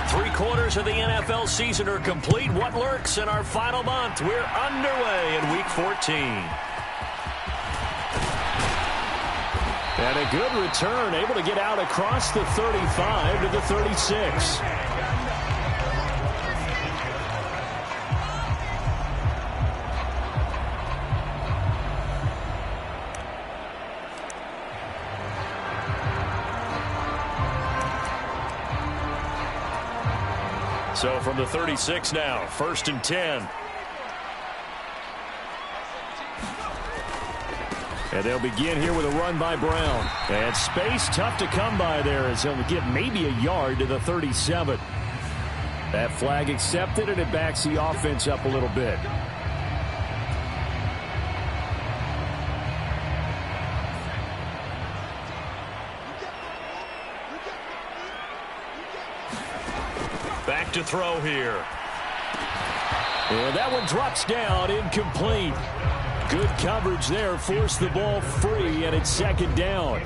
3/4 of the NFL season are complete. What lurks in our final month? We're underway in Week 14. And a good return, able to get out across the 35 to the 36. So from the 36 now, 1st and 10. And they'll begin here with a run by Brown. And space tough to come by there as he'll get maybe a yard to the 37. That flag accepted, and it backs the offense up a little bit. Back to throw here. And that one drops down, incomplete. Good coverage there, forced the ball free, and it's 2nd down.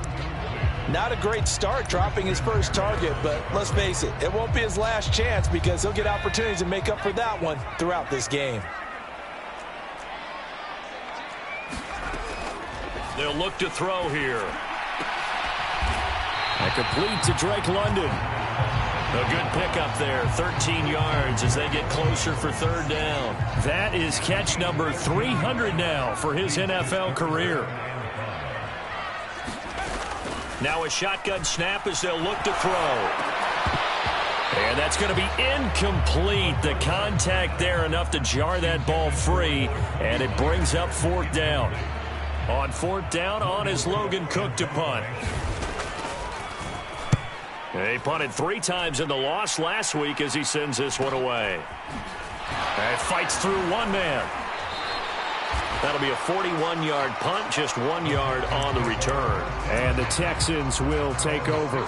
Not a great start dropping his first target, but let's face it, it won't be his last chance because he'll get opportunities to make up for that one throughout this game. They'll look to throw here. And complete to Drake London. A good pickup there, 13 yards as they get closer for 3rd down. That is catch number 300 now for his NFL career. Now a shotgun snap as they'll look to throw. And that's going to be incomplete. The contact there enough to jar that ball free, and it brings up 4th down. On 4th down, on is Logan Cook to punt. He punted 3 times in the loss last week as he sends this one away. And fights through one man. That'll be a 41-yard punt, just 1 yard on the return. And the Texans will take over.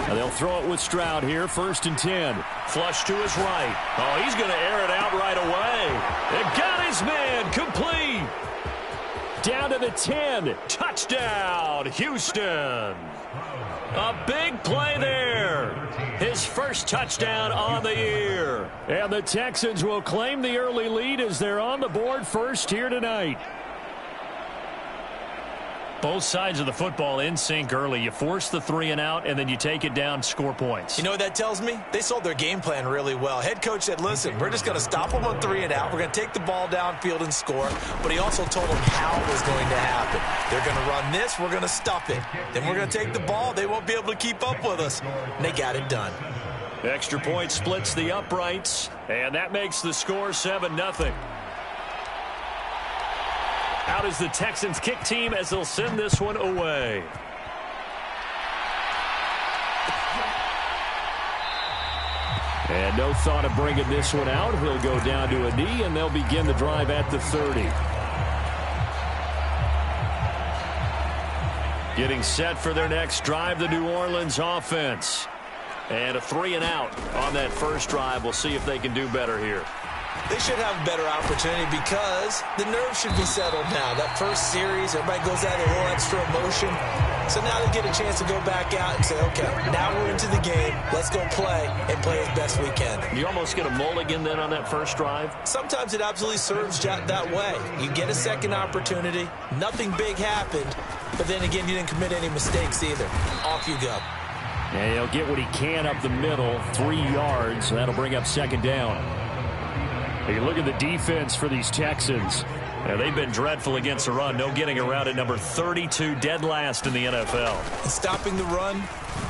And they'll throw it with Stroud here, 1st and 10. Flush to his right. Oh, he's going to air it out right away. It got his man, complete. Down to the 10. Touchdown, Houston. A big play there. His first touchdown on the year. And the Texans will claim the early lead as they're on the board first here tonight. Both sides of the football in sync early. You force the 3 and out, and then you take it down, score points. You know what that tells me? They sold their game plan really well. Head coach said, listen, we're just going to stop them on 3 and out. We're going to take the ball downfield and score. But he also told them how it was going to happen. They're going to run this. We're going to stuff it. Then we're going to take the ball. They won't be able to keep up with us. And they got it done. Extra point splits the uprights, and that makes the score 7-0. Out is the Texans kick team as they'll send this one away. And no thought of bringing this one out. He'll go down to a knee, and they'll begin the drive at the 30. Getting set for their next drive, the New Orleans offense. And a 3 and out on that first drive. We'll see if they can do better here. They should have a better opportunity because the nerves should be settled now. That first series, everybody goes out with a little extra emotion. So now they get a chance to go back out and say, okay, now we're into the game. Let's go play and play as best we can. You almost get a mulligan then on that first drive? Sometimes it absolutely serves that way. You get a second opportunity. Nothing big happened. But then again, you didn't commit any mistakes either. Off you go. And he'll get what he can up the middle, 3 yards. And that'll bring up 2nd down. You look at the defense for these Texans. Now, they've been dreadful against the run. No getting around at number 32, dead last in the NFL. And stopping the run,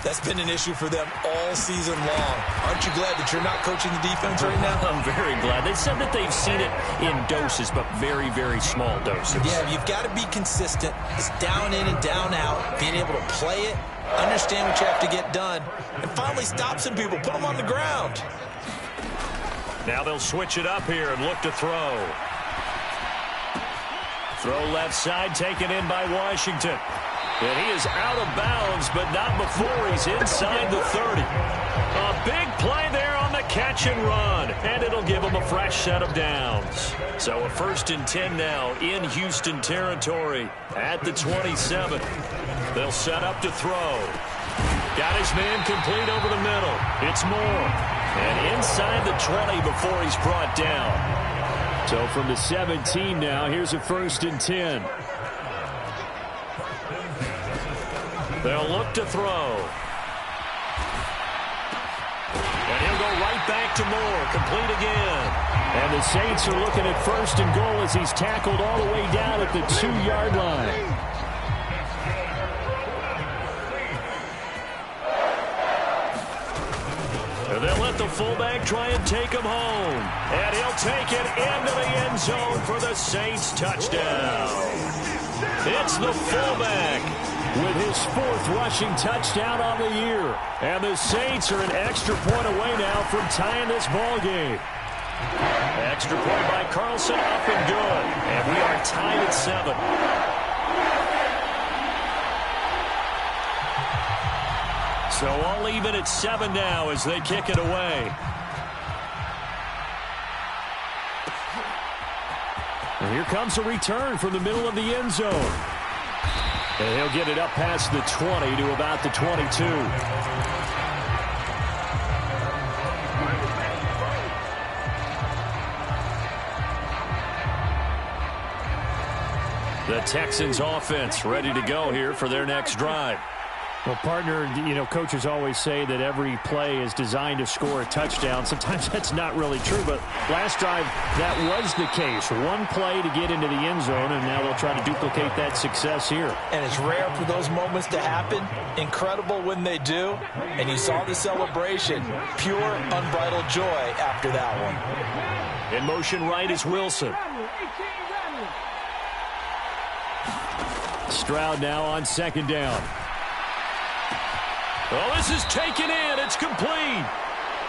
that's been an issue for them all season long. Aren't you glad that you're not coaching the defense right now? I'm very glad. They said that they've seen it in doses, but very, very small doses. Yeah, you've got to be consistent. It's down in and down out, being able to play it, understand what you have to get done, and finally stop some people, put them on the ground. Now they'll switch it up here and look to throw. Throw left side, taken in by Washington. And he is out of bounds, but not before he's inside the 30. A big play there on the catch and run, and it'll give them a fresh set of downs. So a 1st and 10 now in Houston territory at the 27. They'll set up to throw. Got his man complete over the middle. It's Moore. And inside the 20 before he's brought down. So from the 17 now, here's a 1st and 10. They'll look to throw. And he'll go right back to Moore. Complete again. And the Saints are looking at 1st and goal as he's tackled all the way down at the 2-yard line. And they'll let the fullback try and take him home. And he'll take it into the end zone for the Saints touchdown. It's the fullback with his 4th rushing touchdown on the year. And the Saints are an extra point away now from tying this ball game. Extra point by Carlson, up and good. And we are tied at 7. So all even at 7 now as they kick it away. And here comes a return from the middle of the end zone. And he'll get it up past the 20 to about the 22. The Texans offense ready to go here for their next drive. Well, partner, coaches always say that every play is designed to score a touchdown. Sometimes that's not really true, but last drive, that was the case. One play to get into the end zone, and now they'll try to duplicate that success here. And it's rare for those moments to happen. Incredible when they do. And you saw the celebration. Pure, unbridled joy after that one. In motion right is Wilson. Stroud now on 2nd down. Oh, this is taken in. It's complete.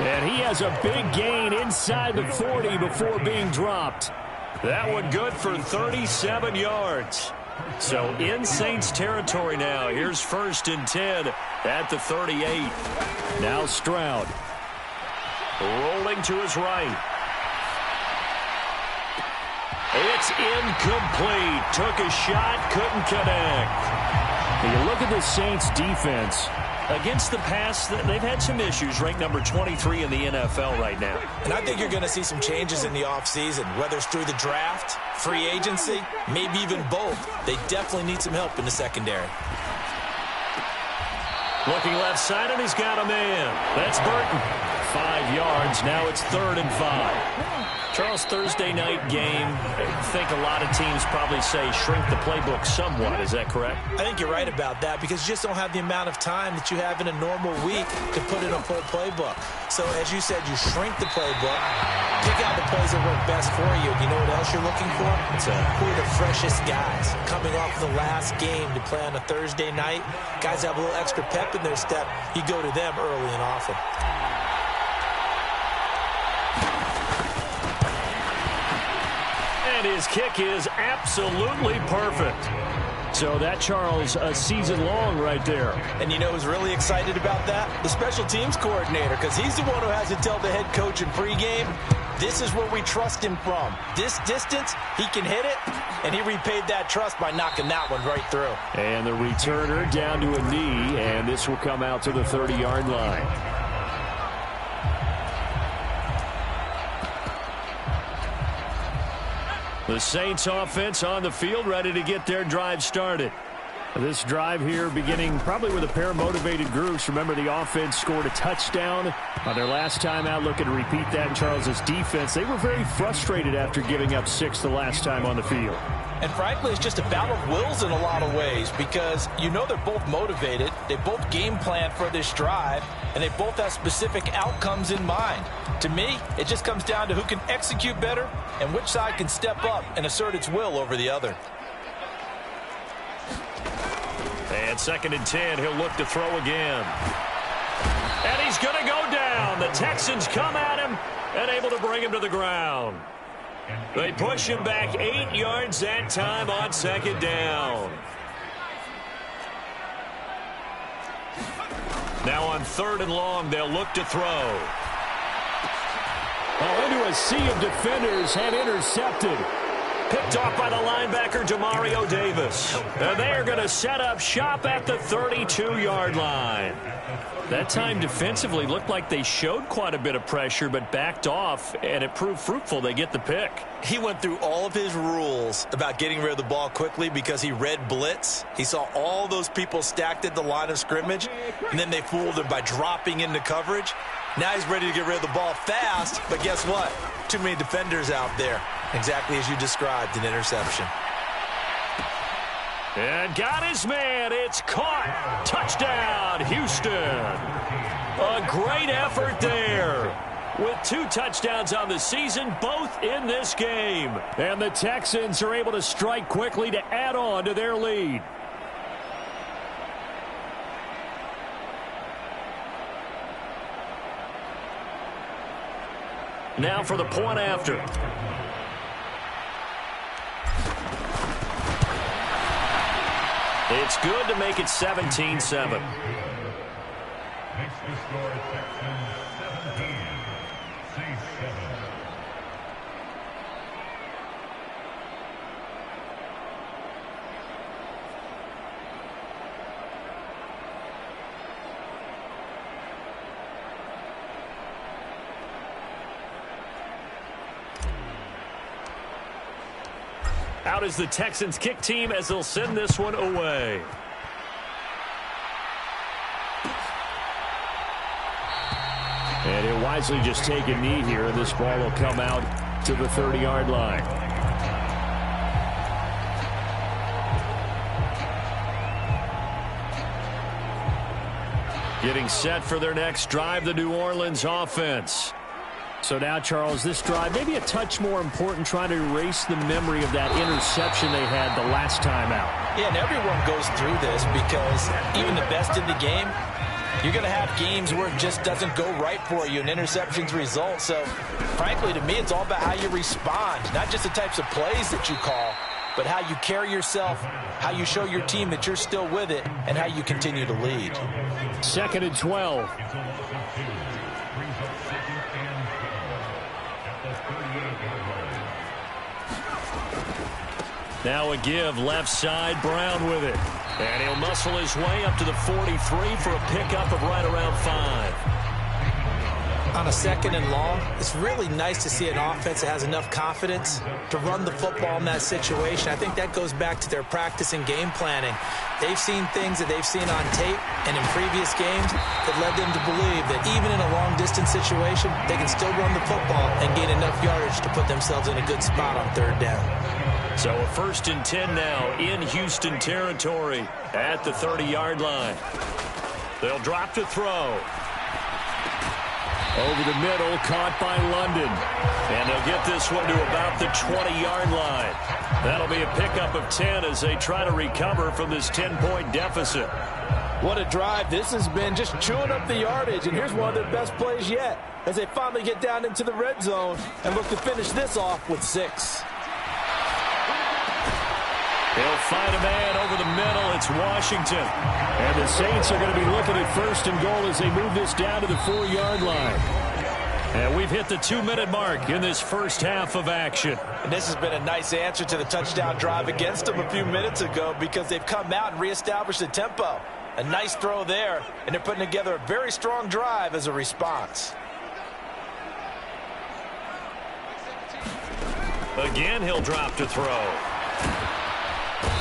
And he has a big gain inside the 40 before being dropped. That one good for 37 yards. So in Saints territory now. Here's 1st and 10 at the 38. Now Stroud. Rolling to his right. It's incomplete. Took a shot, couldn't connect. When you look at the Saints defense, against the pass, they've had some issues, ranked number 23 in the NFL right now. And I think you're going to see some changes in the offseason, whether it's through the draft, free agency, maybe even both. They definitely need some help in the secondary. Looking left side, and he's got a man. That's Burton. 5 yards. Now it's 3rd and 5. Charles, Thursday night game, I think a lot of teams probably say shrink the playbook somewhat. Is that correct? I think you're right about that because you just don't have the amount of time that you have in a normal week to put in a full playbook. So, as you said, you shrink the playbook, pick out the plays that work best for you. You know what else you're looking for? Who are the freshest guys coming off the last game to play on a Thursday night? Guys have a little extra pep in their step. You go to them early and often. His kick is absolutely perfect. So that, Charles, a season long right there. And you know who's really excited about that? The special teams coordinator, because he's the one who has to tell the head coach in pregame, this is where we trust him from. This distance, he can hit it, and he repaid that trust by knocking that one right through. And the returner down to a knee, and this will come out to the 30-yard line. The Saints offense on the field, ready to get their drive started. This drive here beginning probably with a pair of motivated groups. Remember, the offense scored a touchdown on their last time out. Looking to repeat that in Charles's defense. They were very frustrated after giving up 6 the last time on the field. And frankly, it's just a battle of wills in a lot of ways because you know they're both motivated. They both game plan for this drive, and they both have specific outcomes in mind. To me, it just comes down to who can execute better and which side can step up and assert its will over the other. And 2nd and 10, he'll look to throw again. And he's going to go down. The Texans come at him and able to bring him to the ground. They push him back 8 yards that time on 2nd down. Now on 3rd and long, they'll look to throw. Oh, into a sea of defenders and intercepted. Picked off by the linebacker, Demario Davis. And they are going to set up shop at the 32-yard line. That time defensively looked like they showed quite a bit of pressure but backed off, and it proved fruitful. They get the pick. He went through all of his rules about getting rid of the ball quickly because he read blitz. He saw all those people stacked at the line of scrimmage, and then they fooled him by dropping into coverage. Now he's ready to get rid of the ball fast, but guess what? Too many defenders out there. Exactly as you described, an interception. And got his man. It's caught. Touchdown, Houston. A great effort there. With 2 touchdowns on the season, both in this game. And the Texans are able to strike quickly to add on to their lead. Now for the point after. It's good to make it 17-7. Makes the score Texans 17, C7. Out is the Texans kick team as they'll send this one away. And he'll wisely just take a knee here, and this ball will come out to the 30-yard line. Getting set for their next drive, the New Orleans offense. So now, Charles, this drive, maybe a touch more important, trying to erase the memory of that interception they had the last time out. Yeah, and everyone goes through this because even the best in the game, you're going to have games where it just doesn't go right for you, and interceptions result. So, frankly, to me, it's all about how you respond, not just the types of plays that you call, but how you carry yourself, how you show your team that you're still with it, and how you continue to lead. 2nd and 12. Now a give, left side, Brown with it. And he'll muscle his way up to the 43 for a pickup of right around 5. On a 2nd and long, it's really nice to see an offense that has enough confidence to run the football in that situation. I think that goes back to their practice and game planning. They've seen things that they've seen on tape and in previous games that led them to believe that even in a long-distance situation, they can still run the football and gain enough yardage to put themselves in a good spot on 3rd down. So a 1st and 10 now in Houston territory at the 30-yard line. They'll drop to throw. Over the middle, caught by London. And they'll get this one to about the 20-yard line. That'll be a pickup of 10 as they try to recover from this 10-point deficit. What a drive. This has been just chewing up the yardage, and here's one of their best plays yet as they finally get down into the red zone and look to finish this off with 6. He'll find a man over the middle. It's Washington. And the Saints are going to be looking at 1st and goal as they move this down to the 4-yard line. And we've hit the 2-minute mark in this first half of action. And this has been a nice answer to the touchdown drive against them a few minutes ago because they've come out and reestablished the tempo. A nice throw there, and they're putting together a very strong drive as a response. Again, he'll drop to throw.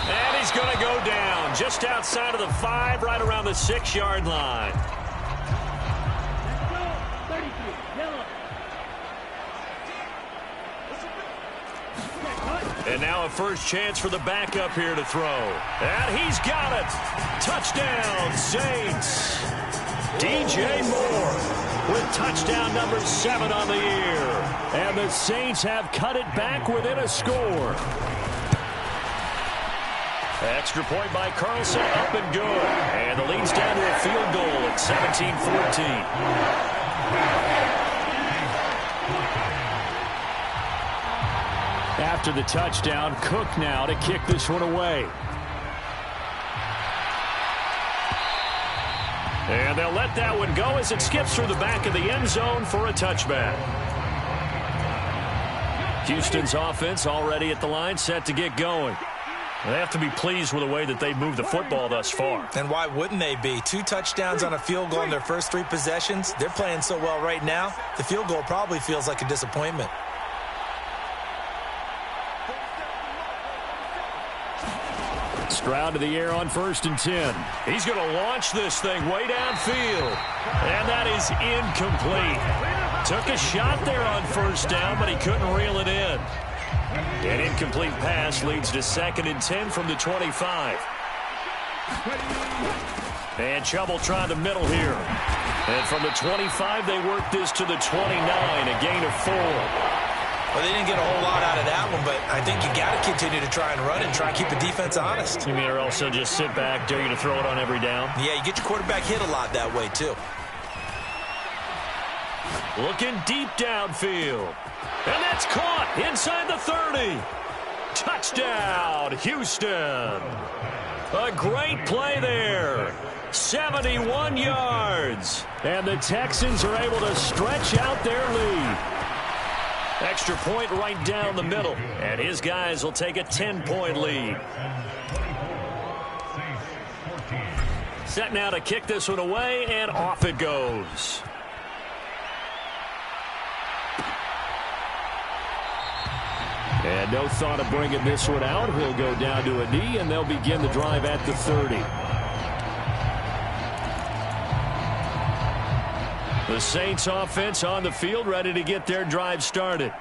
And he's going to go down just outside of the 5, right around the 6-yard line. And now a first chance for the backup here to throw. And he's got it. Touchdown, Saints. DJ Moore with touchdown number 7 on the year. And the Saints have cut it back within a score. Extra point by Carlson, up and good. And the lead's down to a field goal at 17-14. After the touchdown, Cook now to kick this one away. And they'll let that one go as it skips through the back of the end zone for a touchback. Houston's offense already at the line, set to get going. They have to be pleased with the way that they've moved the football thus far. And why wouldn't they be? 2 touchdowns on a field goal in their first 3 possessions. They're playing so well right now, the field goal probably feels like a disappointment. Stroud to the air on 1st and 10. He's going to launch this thing way downfield. And that is incomplete. Took a shot there on 1st down, but he couldn't reel it in. An incomplete pass leads to 2nd and 10 from the 25. And trouble trying to middle here. And from the 25, they work this to the 29, a gain of 4. Well, they didn't get a whole lot out of that one, but I think you got to continue to try and run and try and keep the defense honest. You mean, or also just sit back, dare you to throw it on every down? Yeah, you get your quarterback hit a lot that way, too. Looking deep downfield. And that's caught inside the 30. Touchdown, Houston. A great play there. 71 yards. And the Texans are able to stretch out their lead. Extra point right down the middle. And his guys will take a 10-point lead. Set now to kick this one away, and off it goes. And no thought of bringing this one out. He'll go down to a knee, and they'll begin the drive at the 30. The Saints offense on the field, ready to get their drive started.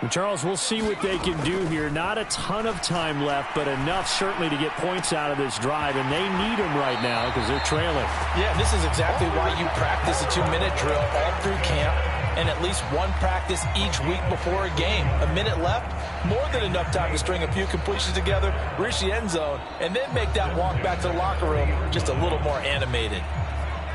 And Charles, we'll see what they can do here. Not a ton of time left, but enough certainly to get points out of this drive, and they need them right now because they're trailing. Yeah, this is exactly why you practice a 2-minute drill all through camp and at least one practice each week before a game. A minute left, more than enough time to string a few completions together, reach the end zone, and then make that walk back to the locker room just a little more animated.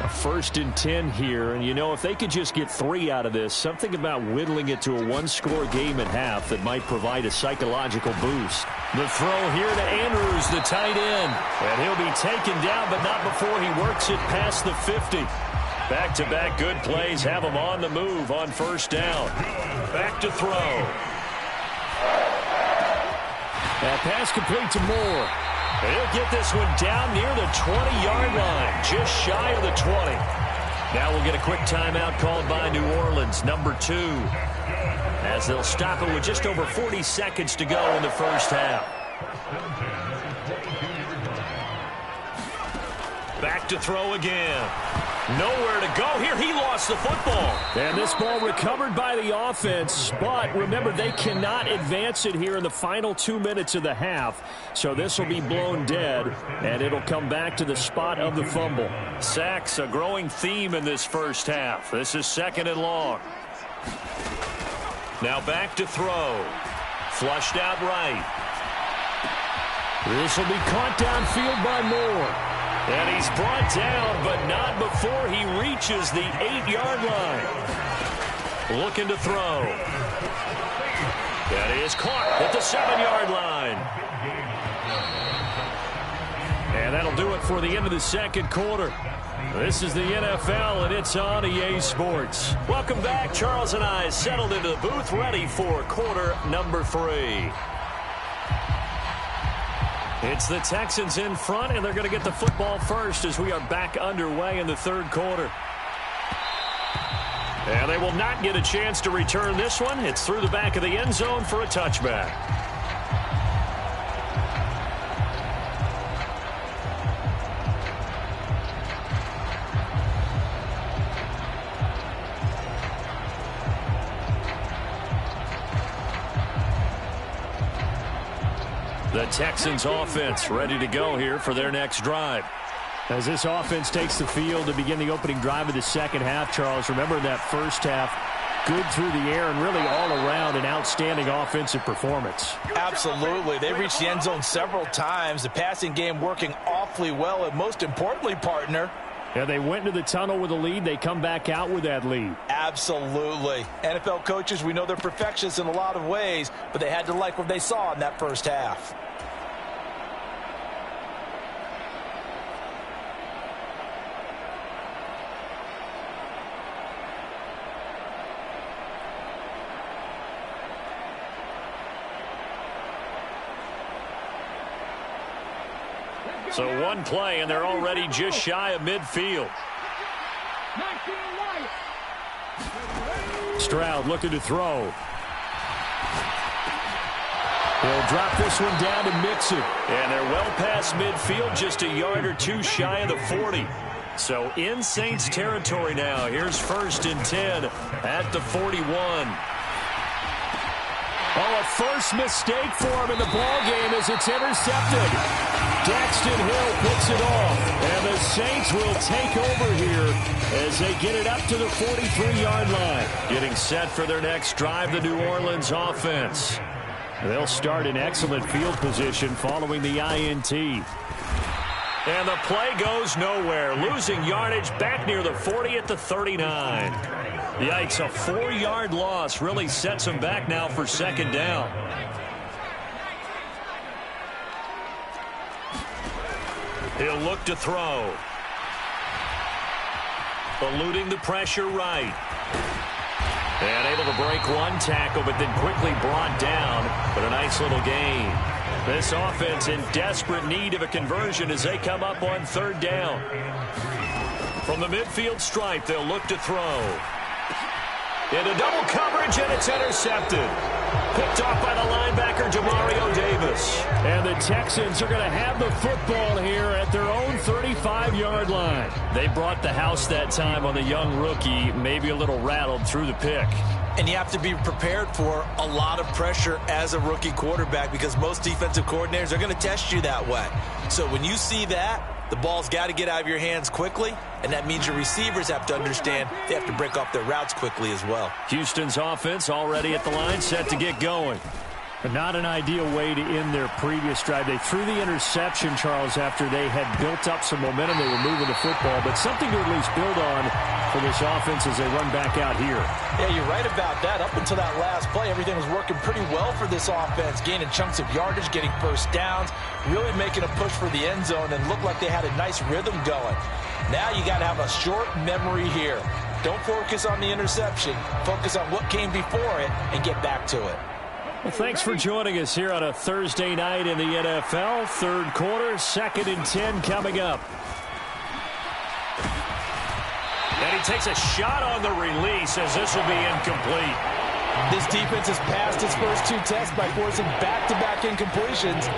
A 1st and 10 here, and you know, if they could just get 3 out of this, something about whittling it to a 1-score game at half that might provide a psychological boost. The throw here to Andrews, the tight end. And he'll be taken down, but not before he works it past the 50. Back-to-back good plays have him on the move on 1st down. Back to throw. That pass complete to Moore. He'll get this one down near the 20-yard line, just shy of the 20. Now we'll get a quick timeout called by New Orleans, number 2, as they'll stop it with just over 40 seconds to go in the first half. Back to throw again. Nowhere to go here. He lost the football. And this ball recovered by the offense. But remember, they cannot advance it here in the final 2 minutes of the half. So this will be blown dead, and it'll come back to the spot of the fumble. Sacks, a growing theme in this first half. This is 2nd and long. Now back to throw. Flushed out right. This will be caught downfield by Moore. And he's brought down, but not before he reaches the 8-yard line. Looking to throw. That is caught at the 7-yard line. And that'll do it for the end of the second quarter. This is the NFL, and it's on EA Sports. Welcome back. Charles and I settled into the booth, ready for quarter number 3. It's the Texans in front, and they're going to get the football first as we are back underway in the third quarter. And they will not get a chance to return this one. It's through the back of the end zone for a touchback. The Texans offense ready to go here for their next drive. As this offense takes the field to begin the opening drive of the second half, Charles, remember that first half, good through the air and really all around an outstanding offensive performance. Absolutely. They reached the end zone several times. The passing game working awfully well, and most importantly, partner, yeah, they went into the tunnel with a lead. They come back out with that lead. Absolutely. NFL coaches, we know they're perfectionists in a lot of ways, but they had to like what they saw in that first half. So one play, and they're already just shy of midfield. Stroud looking to throw. He'll drop this one down to Mixon. And they're well past midfield, just a yard or two shy of the 40. So in Saints territory now. Here's 1st and 10 at the 41. Oh, a first mistake for him in the ball game as it's intercepted. Daxton Hill picks it off, and the Saints will take over here as they get it up to the 43-yard line. Getting set for their next drive, the New Orleans offense. They'll start in excellent field position following the INT. And the play goes nowhere, losing yardage back near the 40 at the 39. Yikes, a 4-yard loss really sets them back now for 2nd down. He'll look to throw. Eluding the pressure right. And able to break one tackle, but then quickly brought down. But a nice little gain. This offense in desperate need of a conversion as they come up on 3rd down. From the midfield stripe, they'll look to throw. Into double coverage, and it's intercepted. Picked off by the linebacker, Demario Davis. And the Texans are going to have the football here at their own 35-yard line. They brought the house that time on the young rookie, maybe a little rattled through the pick. And you have to be prepared for a lot of pressure as a rookie quarterback because most defensive coordinators are going to test you that way. So when you see that, the ball's got to get out of your hands quickly, and that means your receivers have to understand they have to break off their routes quickly as well. Houston's offense already at the line, set to get going. But not an ideal way to end their previous drive. They threw the interception, Charles, after they had built up some momentum. They were moving the football, but something to at least build on for this offense as they run back out here. Yeah, you're right about that. Up until that last play, everything was working pretty well for this offense, gaining chunks of yardage, getting first downs, really making a push for the end zone, and looked like they had a nice rhythm going. Now you got to have a short memory here. Don't focus on the interception. Focus on what came before it and get back to it. Well, thanks for joining us here on a Thursday night in the NFL. 3rd quarter, 2nd and 10 coming up. And he takes a shot on the release as this will be incomplete. This defense has passed its first 2 tests by forcing back-to-back incompletions.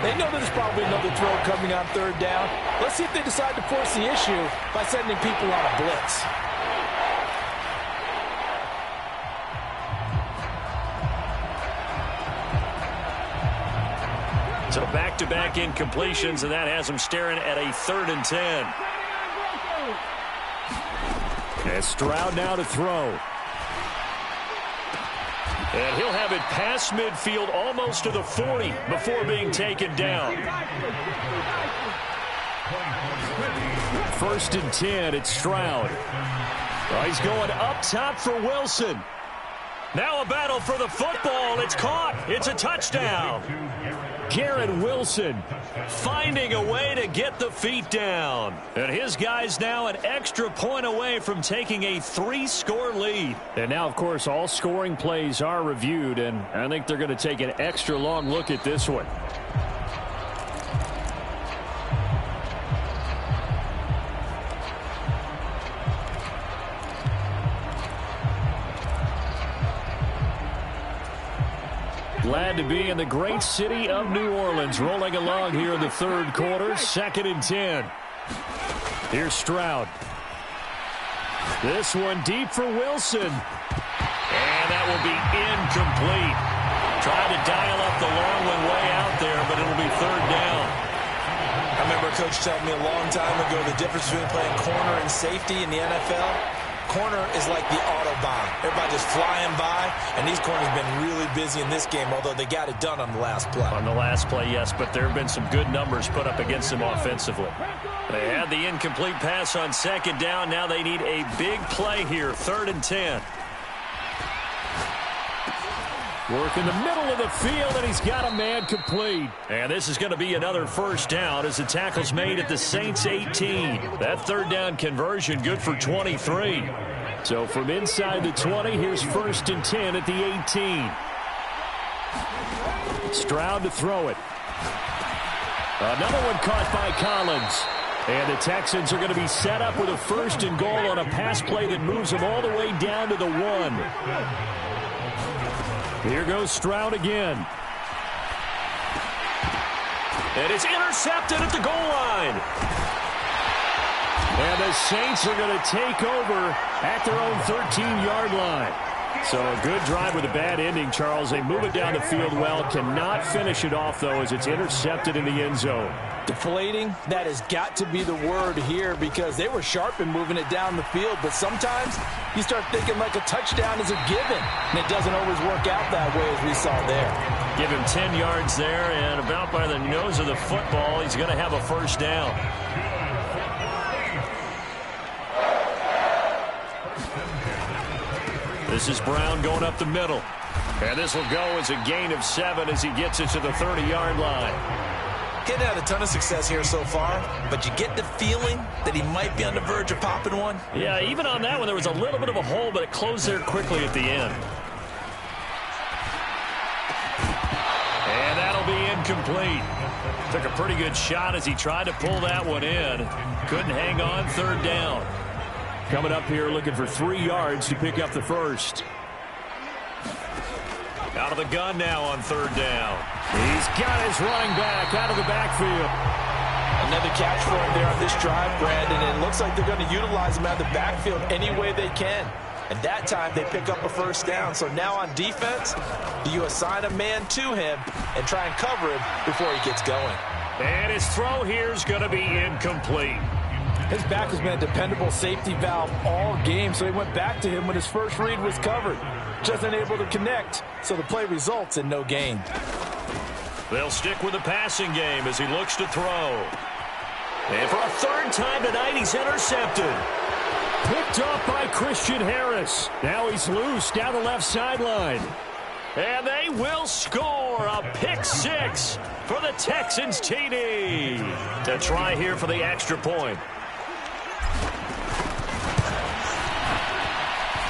They know there's probably another throw coming on 3rd down. Let's see if they decide to force the issue by sending people on a blitz. So back-to-back incompletions, and that has them staring at a 3rd and 10. And Stroud now to throw. And he'll have it past midfield almost to the 40 before being taken down. 1st and 10, it's Stroud. Oh, he's going up top for Wilson. Now a battle for the football. It's caught. It's a touchdown. Garrett Wilson finding a way to get the feet down. And his guys now an extra point away from taking a 3-score lead. And now, of course, all scoring plays are reviewed, and I think they're going to take an extra long look at this one. Glad to be in the great city of New Orleans, rolling along here in the 3rd quarter, 2nd and 10. Here's Stroud. This one deep for Wilson. And that will be incomplete. Tried to dial up the long one way out there, but it'll be 3rd down. I remember a coach telling me a long time ago the difference between playing corner and safety in the NFL. Corner is like the Autobahn. Everybody just flying by, and these corners have been really busy in this game, although they got it done on the last play. On the last play, yes, but there have been some good numbers put up against them offensively. They had the incomplete pass on 2nd down. Now they need a big play here, 3rd and 10. Work in the middle of the field, and he's got a man complete. And this is going to be another 1st down as the tackle's made at the Saints 18. That 3rd down conversion good for 23. So from inside the 20, here's 1st and 10 at the 18. Stroud to throw it. Another one caught by Collins. And the Texans are going to be set up with a 1st and goal on a pass play that moves them all the way down to the 1. Here goes Stroud again. And it's intercepted at the goal line. And the Saints are going to take over at their own 13-yard line. So a good drive with a bad ending, Charles. They move it down the field well. Cannot finish it off, though, as it's intercepted in the end zone. Deflating, that has got to be the word here because they were sharp in moving it down the field. But sometimes you start thinking like a touchdown is a given, and it doesn't always work out that way as we saw there. Give him 10 yards there, and about by the nose of the football, he's going to have a 1st down. This is Brown going up the middle. And this will go as a gain of 7 as he gets it to the 30-yard line. Getting had a ton of success here so far, but you get the feeling that he might be on the verge of popping one. Yeah, even on that one, there was a little bit of a hole, but it closed there quickly at the end. And that'll be incomplete. Took a pretty good shot as he tried to pull that one in. Couldn't hang on, 3rd down. Coming up here looking for 3 yards to pick up the 1st. Out of the gun now on 3rd down. He's got his running back out of the backfield. Another catch for him there on this drive, Brandon, and it looks like they're going to utilize him out of the backfield any way they can. And that time they pick up a 1st down. So now on defense, do you assign a man to him and try and cover him before he gets going? And his throw here is going to be incomplete. His back has been a dependable safety valve all game, so he went back to him when his first read was covered. Just unable to connect, so the play results in no gain. They'll stick with the passing game as he looks to throw. And for a 3rd time tonight, he's intercepted. Picked off by Christian Harris. Now he's loose down the left sideline. And they will score a pick 6 for the Texans TD. To try here for the extra point.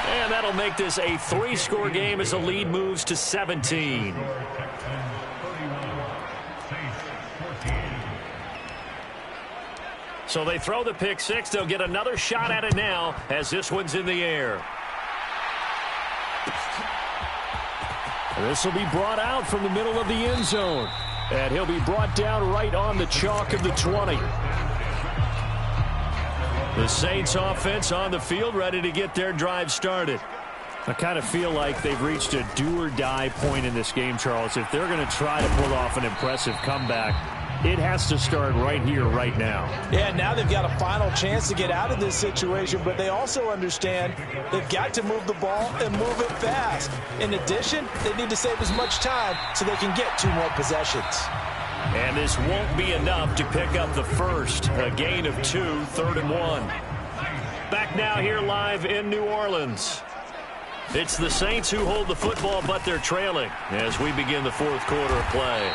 And that'll make this a 3-score game as the lead moves to 17. So they throw the pick 6. They'll get another shot at it now as this one's in the air. This will be brought out from the middle of the end zone. And he'll be brought down right on the chalk of the 20. The Saints offense on the field ready to get their drive started. I kind of feel like they've reached a do-or-die point in this game, Charles. If they're going to try to pull off an impressive comeback, it has to start right here, right now. Yeah, now they've got a final chance to get out of this situation, but they also understand they've got to move the ball and move it fast. In addition, they need to save as much time so they can get 2 more possessions. And this won't be enough to pick up the 1st. A gain of 2, 3rd and 1. Back now here live in New Orleans. It's the Saints who hold the football, but they're trailing as we begin the 4th quarter of play.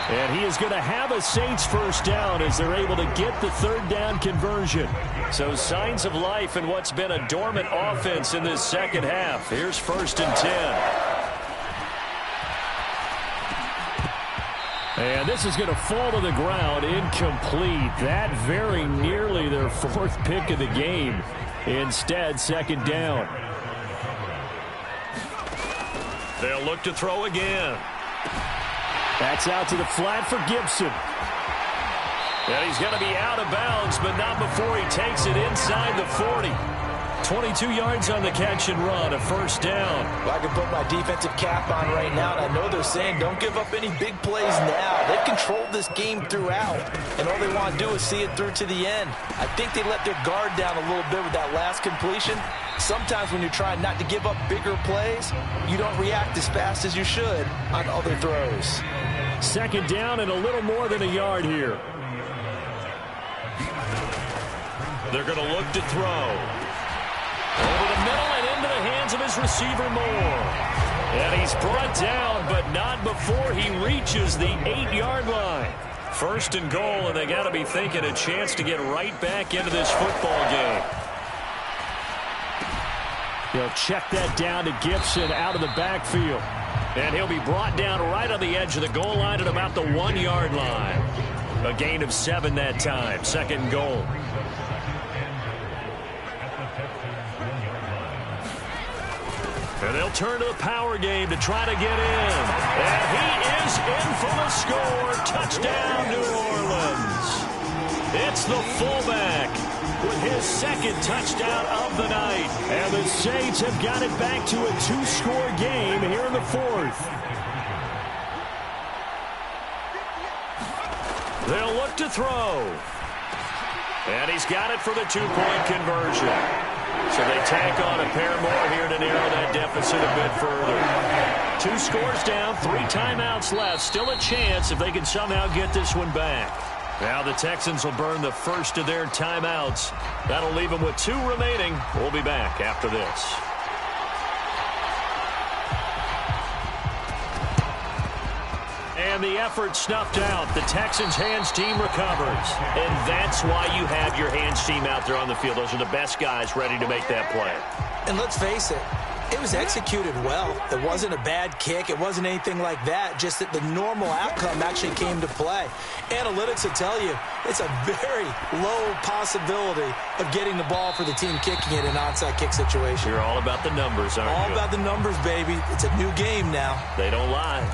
And he is going to have a Saints 1st down as they're able to get the 3rd down conversion. So signs of life in what's been a dormant offense in this second half. Here's 1st and 10. And this is going to fall to the ground, incomplete. That very nearly their 4th pick of the game. Instead, 2nd down. They'll look to throw again. That's out to the flat for Gibson. And he's going to be out of bounds, but not before he takes it inside the 40. 22 yards on the catch and run, a 1st down. Well, I can put my defensive cap on right now, and I know they're saying don't give up any big plays now. They've controlled this game throughout, and all they want to do is see it through to the end. I think they let their guard down a little bit with that last completion. Sometimes when you're trying not to give up bigger plays, you don't react as fast as you should on other throws. 2nd down and a little more than a yard here. They're going to look to throw. Over the middle and into the hands of his receiver Moore. And he's brought down, but not before he reaches the 8-yard line. 1st and goal, and they got to be thinking a chance to get right back into this football game. He'll check that down to Gibson out of the backfield. And he'll be brought down right on the edge of the goal line at about the 1-yard line. A gain of 7 that time. 2nd and goal. And they'll turn to the power game to try to get in. And he is in for the score. Touchdown, New Orleans. It's the fullback with his 2nd touchdown of the night. And the Saints have got it back to a 2-score game here in the 4th. They'll look to throw. And he's got it for the 2-point conversion. So they tack on a pair more here to narrow that deficit a bit further. 2 scores down, 3 timeouts left. Still a chance if they can somehow get this one back. Now the Texans will burn the first of their timeouts. That'll leave them with 2 remaining. We'll be back after this. And the effort snuffed out. The Texans' hands team recovers. And that's why you have your hands team out there on the field. Those are the best guys ready to make that play. And let's face it, it was executed well. It wasn't a bad kick. It wasn't anything like that. Just that the normal outcome actually came to play. Analytics will tell you it's a very low possibility of getting the ball for the team kicking it in an onside kick situation. You're all about the numbers, aren't you? All about the numbers, baby. It's a new game now. They don't lie.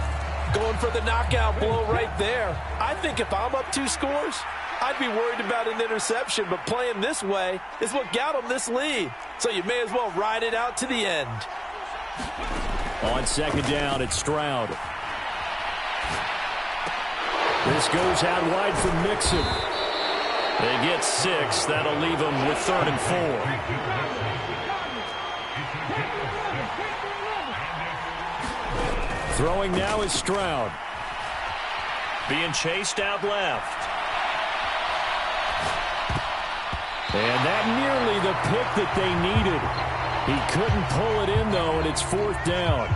Going for the knockout blow right there. I think if I'm up 2 scores, I'd be worried about an interception, but playing this way is what got them this lead. So you may as well ride it out to the end. On 2nd down, it's Stroud. This goes out wide for Mixon. They get 6. That'll leave them with 3rd and 4. Throwing now is Stroud. Being chased out left. And that nearly the pick that they needed. He couldn't pull it in, though, and it's 4th down.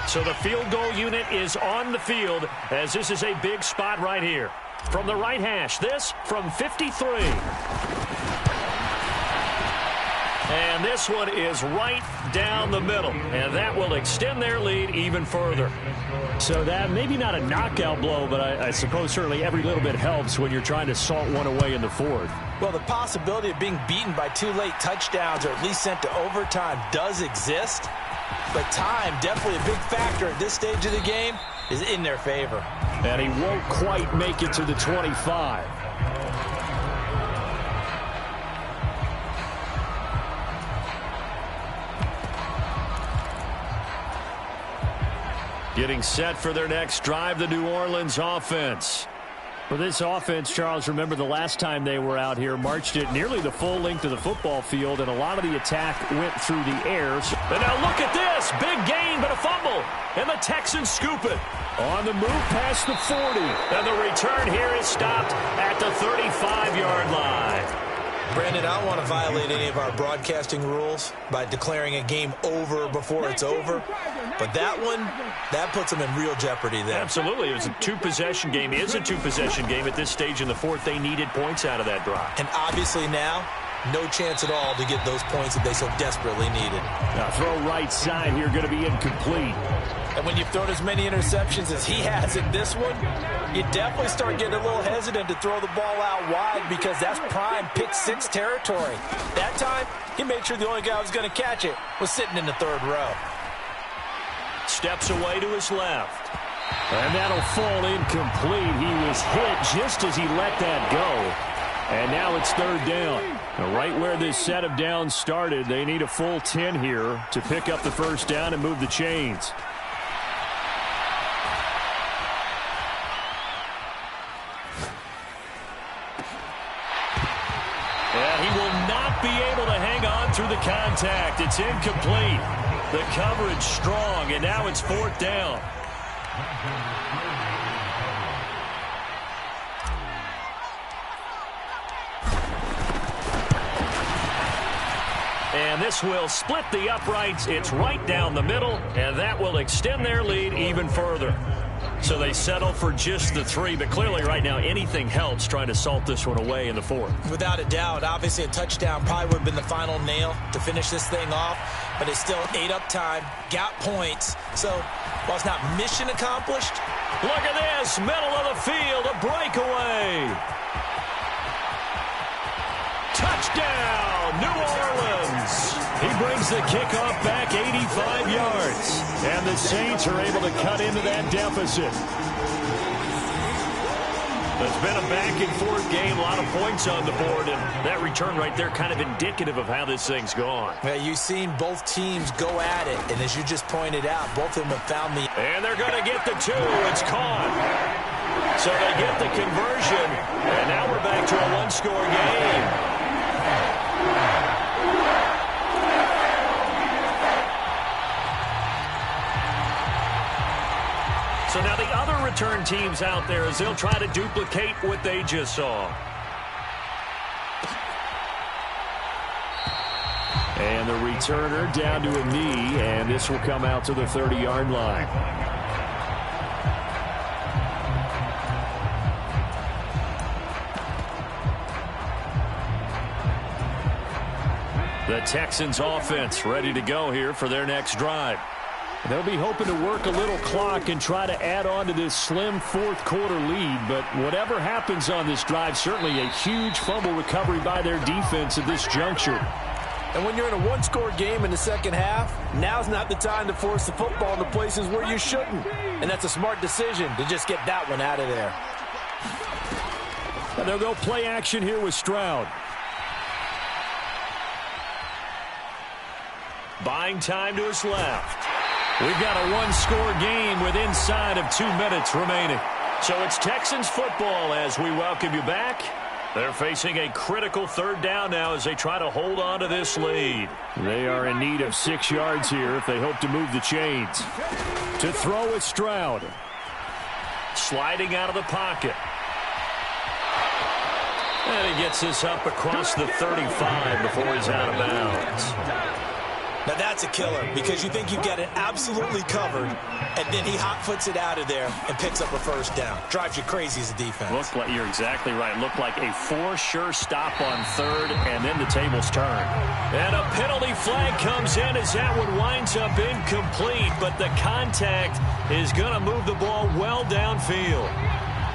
So the field goal unit is on the field as this is a big spot right here. From the right hash, this from 53. And this one is right down the middle. And that will extend their lead even further. So that maybe not a knockout blow, but I suppose certainly every little bit helps when you're trying to salt one away in the 4th. Well, the possibility of being beaten by 2 late touchdowns or at least sent to overtime does exist. But time, definitely a big factor at this stage of the game, is in their favor. And he won't quite make it to the 25. Getting set for their next drive, the New Orleans offense. For this offense, Charles, remember the last time they were out here, marched it nearly the full length of the football field, and a lot of the attack went through the air. And now look at this. Big gain, but a fumble. And the Texans scoop it. On the move past the 40. And the return here is stopped at the 35-yard line. Brandon, I don't want to violate any of our broadcasting rules by declaring a game over before it's over. But that one, that puts them in real jeopardy there. Absolutely. It was a 2-possession game. It is a 2-possession game at this stage in the 4th. They needed points out of that drive. And obviously now, no chance at all to get those points that they so desperately needed. Now throw right side here, going to be incomplete. And when you've thrown as many interceptions as he has in this one, you definitely start getting a little hesitant to throw the ball out wide because that's prime pick-6 territory. That time, he made sure the only guy who was going to catch it was sitting in the 3rd row. Steps away to his left. And that'll fall incomplete. He was hit just as he let that go. And now it's 3rd down. Now, right where this set of downs started, they need a full 10 here to pick up the 1st down and move the chains. And he will not be able to hang on through the contact. It's incomplete. The coverage strong, and now it's 4th down. And this will split the uprights. It's right down the middle, and that will extend their lead even further. So they settle for just the 3, but clearly right now anything helps trying to salt this one away in the 4th. Without a doubt, obviously a touchdown probably would have been the final nail to finish this thing off, but it's still ate up time, got points. So while it's not mission accomplished, Look at this, middle of the field, a breakaway. Touchdown, New Orleans. He brings the kickoff back 85 yards. And the Saints are able to cut into that deficit. It's been a back-and-forth game, a lot of points on the board, and that return right there kind of indicative of how this thing's gone. Yeah, you've seen both teams go at it, and as you just pointed out, both of them have found the... And they're going to get the two. It's caught. So they get the conversion, and now we're back to a one-score game. So now the other return teams out there as they'll try to duplicate what they just saw. And the returner down to a knee, and this will come out to the 30-yard line. The Texans offense ready to go here for their next drive. They'll be hoping to work a little clock and try to add on to this slim fourth-quarter lead. But whatever happens on this drive, certainly a huge fumble recovery by their defense at this juncture. And when you're in a one-score game in the second half, now's not the time to force the football into places where you shouldn't. And that's a smart decision to just get that one out of there. And they'll go play action here with Stroud. Buying time to his left. We've got a one-score game with inside of 2 minutes remaining. So it's Texans football as we welcome you back. They're facing a critical third down now as they try to hold on to this lead. They are in need of 6 yards here if they hope to move the chains. To throw is Stroud. Sliding out of the pocket. And he gets this up across the 35 before he's out of bounds. Now that's a killer because you think you've got it absolutely covered, and then he hot-foots it out of there and picks up a first down. Drives you crazy as a defense. Looks like you're exactly right. Looked like a for-sure stop on third, and then the tables turn. And a penalty flag comes in as that one winds up incomplete, but the contact is going to move the ball well downfield.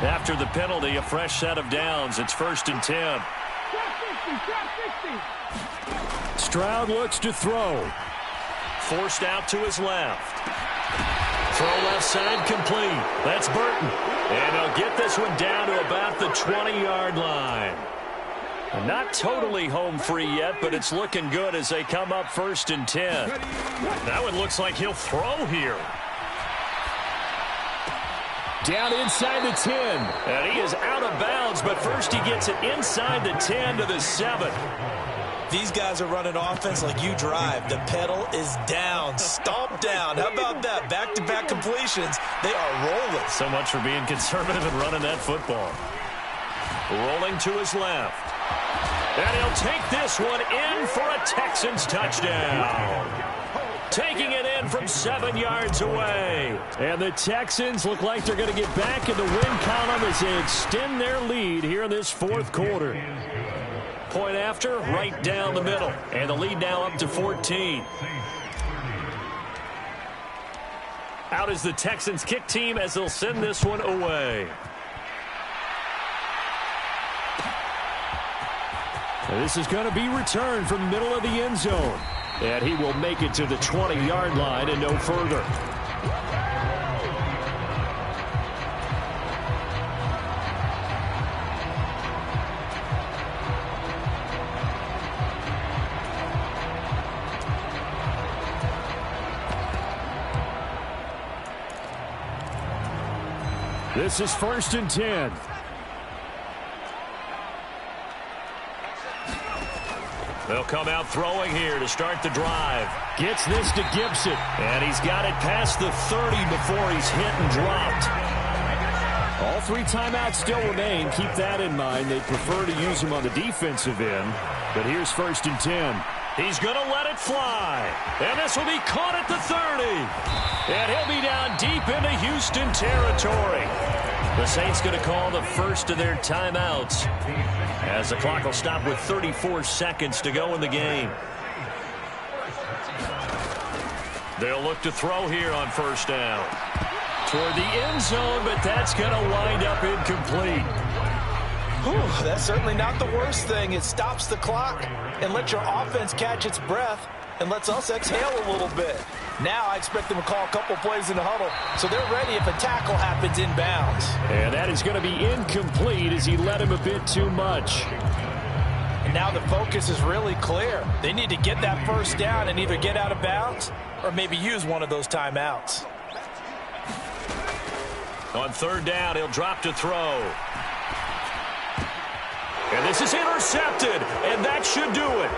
After the penalty, a fresh set of downs. It's 1st and 10. Stroud looks to throw. Forced out to his left. Throw left side complete. That's Burton. And he'll get this one down to about the 20-yard line. Not totally home free yet, but it's looking good as they come up 1st and 10. That one looks like he'll throw here. Down inside the 10. And he is out of bounds, but first he gets it inside the 10 to the 7. These guys are running offense like you drive. The pedal is down, stomped down. How about that? Back-to-back completions. They are rolling. So much for being conservative and running that football. Rolling to his left. And he'll take this one in for a Texans touchdown. Taking it in from 7 yards away. And the Texans look like they're going to get back in the win column as they extend their lead here in this fourth quarter. Point after, right down the middle. And the lead now up to 14. Out is the Texans kick team as they'll send this one away. This is going to be returned from the middle of the end zone. And he will make it to the 20-yard line and no further. This is 1st and 10. They'll come out throwing here to start the drive. Gets this to Gibson. And he's got it past the 30 before he's hit and dropped. All 3 timeouts still remain. Keep that in mind. They prefer to use him on the defensive end. But here's 1st and 10. He's going to let it fly. And this will be caught at the 30. And he'll be down deep into Houston territory. The Saints going to call the first of their timeouts as the clock will stop with 34 seconds to go in the game. They'll look to throw here on 1st down. toward the end zone, but that's going to wind up incomplete. Whew, that's certainly not the worst thing. It stops the clock and lets your offense catch its breath and lets us exhale a little bit. Now I expect them to call a couple plays in the huddle, so they're ready if a tackle happens inbounds. And that is going to be incomplete as he led him a bit too much. And now the focus is really clear. They need to get that first down and either get out of bounds or maybe use one of those timeouts. On third down, he'll drop to throw. And this is intercepted, and that should do it.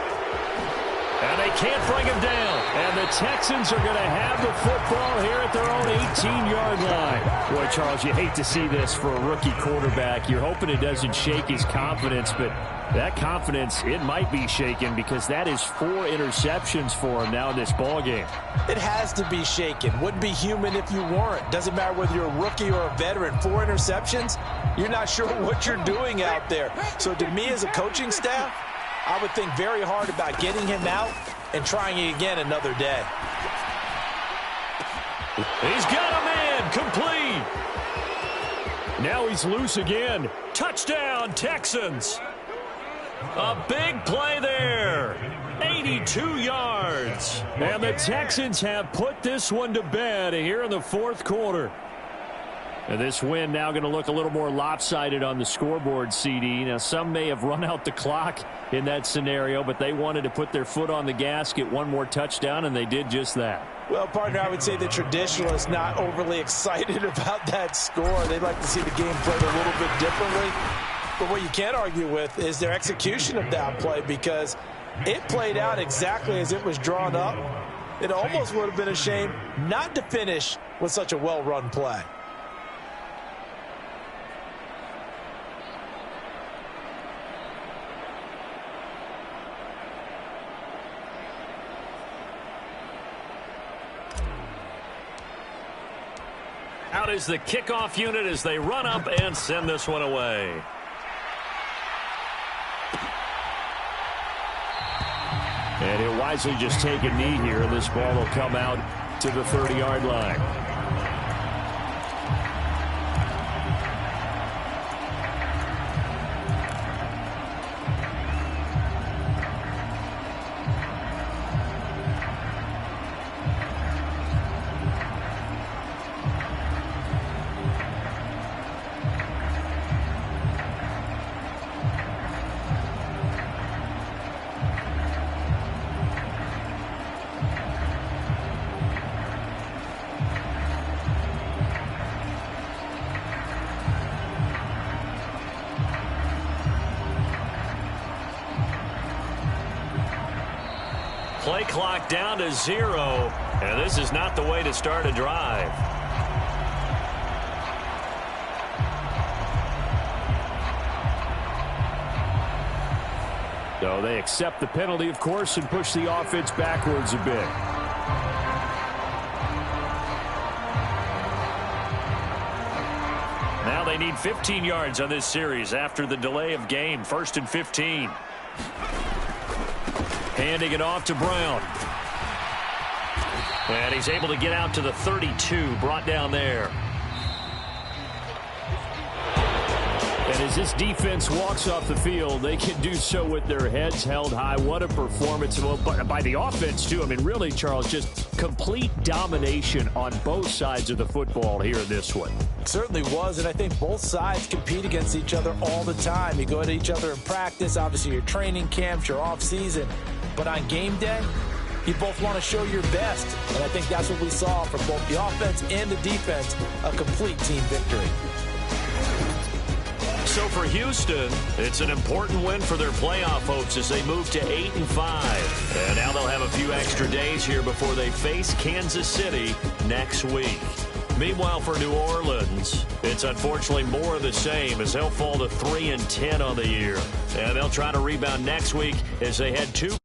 And they can't bring him down. And the Texans are going to have the football here at their own 18-yard line. Boy, Charles, you hate to see this for a rookie quarterback. You're hoping it doesn't shake his confidence, but that confidence, it might be shaken because that is 4 interceptions for him now in this ballgame. It has to be shaken. Wouldn't be human if you weren't. Doesn't matter whether you're a rookie or a veteran. 4 interceptions, you're not sure what you're doing out there. So to me as a coaching staff, I would think very hard about getting him out and trying it again another day. He's got a man, complete. Now he's loose again. Touchdown, Texans. A big play there. 82 yards. And the Texans have put this one to bed here in the fourth quarter. And this win now going to look a little more lopsided on the scoreboard, CD. Now, some may have run out the clock in that scenario, but they wanted to put their foot on the gas, get one more touchdown, and they did just that. Well, partner, I would say the traditionalists not overly excited about that score. They'd like to see the game played a little bit differently. But what you can't argue with is their execution of that play because it played out exactly as it was drawn up. It almost would have been a shame not to finish with such a well-run play. Out is the kickoff unit as they run up and send this one away. And he'll wisely just take a knee here, and this ball will come out to the 30-yard line. Play clock down to 0, and this is not the way to start a drive. So they accept the penalty, of course, and push the offense backwards a bit. Now they need 15 yards on this series after the delay of game. 1st and 15. Handing it off to Brown. And he's able to get out to the 32, brought down there. And as this defense walks off the field, they can do so with their heads held high. What a performance by the offense, too. I mean, really, Charles, just complete domination on both sides of the football here in this one. It certainly was, and I think both sides compete against each other all the time. You go at each other in practice, obviously your training camps, your off-season. But on game day, you both want to show your best. And I think that's what we saw from both the offense and the defense, a complete team victory. So for Houston, it's an important win for their playoff hopes as they move to 8-5. And now they'll have a few extra days here before they face Kansas City next week. Meanwhile, for New Orleans, it's unfortunately more of the same as they'll fall to 3-10 on the year. And they'll try to rebound next week as they head to